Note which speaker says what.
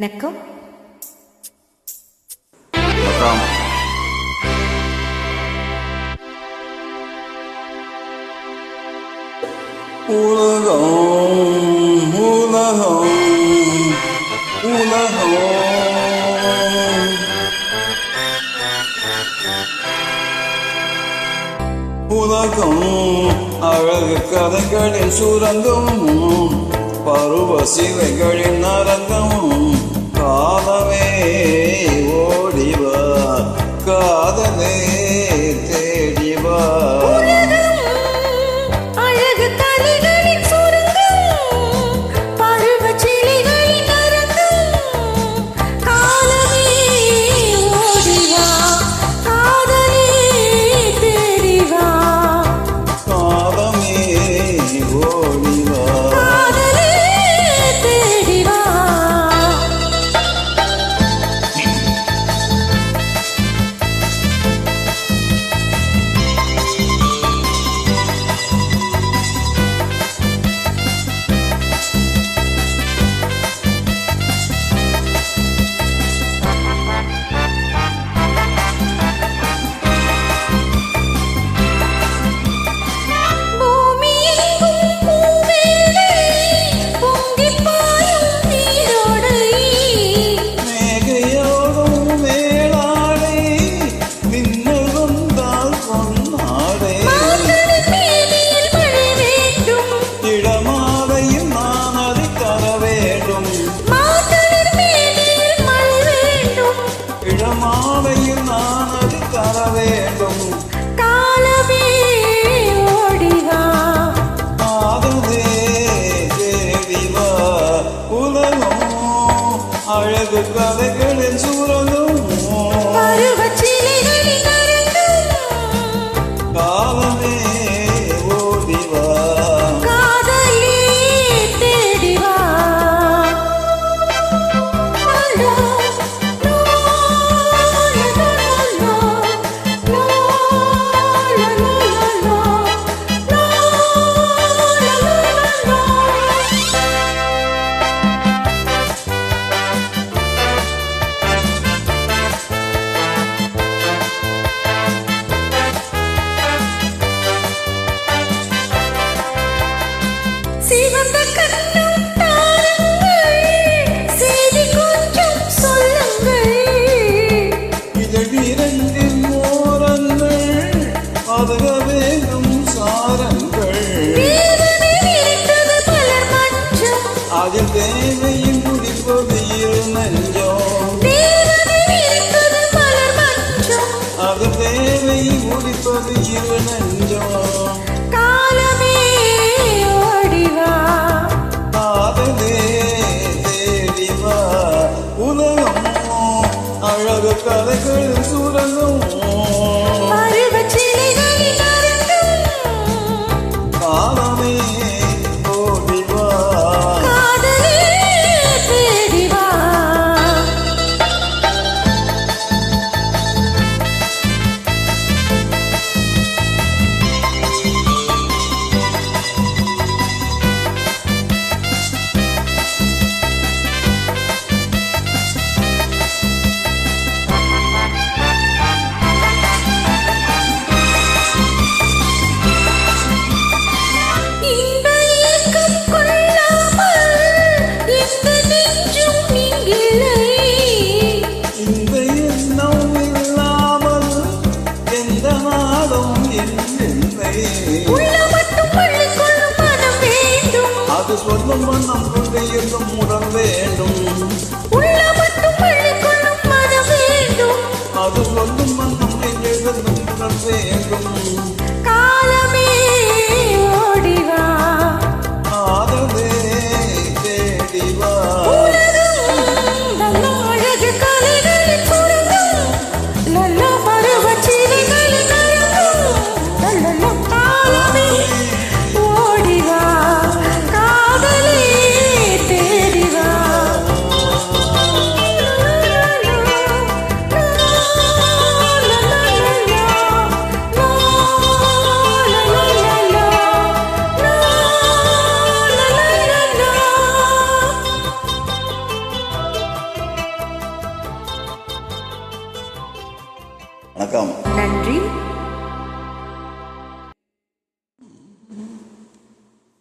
Speaker 1: வணக்கம்.
Speaker 2: உலகம் உலகம் உலகம் உலகம் அழகு கதைகளின் சுரங்கம், பருவ சிலைகளின் அரங்கம். காலமே ஓடிவா, காதலே தேடிவா. மாலையில் நான் அது தர வேண்டும்.
Speaker 1: காலமே ஓடிவா,
Speaker 2: காதலே தேடிவா. உலகம் அழகு கதைகளின் சுரங்கம்,
Speaker 1: பருவச்சிலைகளின் அரங்கம்.
Speaker 2: காலமே ஓடிவா,
Speaker 1: காதலே தேடிவா. சிவந்த கண்ணும் தாருங்கள், செய்தி கொஞ்சம் சொல்லுங்கள்.
Speaker 2: இதழிரண்டின் ஓரங்கள் அதுக வேண்டும் சாரங்கள்.
Speaker 1: வேதனை நிறைந்தது பலர் மஞ்சம்,
Speaker 2: அதில் தேவையும் குடிப்பது இரு நெஞ்சம்.
Speaker 1: வேதனை நிறைந்தது பலர் மஞ்சம்.
Speaker 2: அதில் தேவையும் குடிப்பது இரு நெஞ்சம்.
Speaker 1: காலமே ஓடிவா,
Speaker 2: காதலே தேடிவா. உலகம் அழகு கதைகள் சுரங்கம்,
Speaker 1: பருவச்சிலைகளின் அரங்கம்.
Speaker 2: காலமே ஓடிவா,
Speaker 1: காதலே தேடிவா. இந்த ஏக்கம் கொள்ளாமல் இந்த நெஞ்சும் நீங்கில்லை.
Speaker 2: இந்த எண்ணம் இல்லாமல் எந்த நாளும் இல்லை.
Speaker 1: உள்ள மட்டும் பள்ளிக்கொள்ளும் மனம் வேண்டும்,
Speaker 2: அது சொல்லும் மனம் கொண்டு எங்கும் உடல் வேண்டும்.
Speaker 1: உள்ள மட்டும் பள்ளிக்கொள்ளும் மனம் வேண்டும்.
Speaker 2: அது சொல்லும் மனம் எங்கும் உடல் வேண்டும்.
Speaker 1: காலமே ஓடிவா,
Speaker 2: காதலே தேடிவா.
Speaker 1: உலகம் நல்ல அழகு கலைகளின் சுரங்கம், நல்ல பருவச்சிலைகளின் அரங்கம். நல்ல காலமே ஓடிவா, காதலே தேடிவா.
Speaker 3: வணக்கம்.
Speaker 1: நன்றி.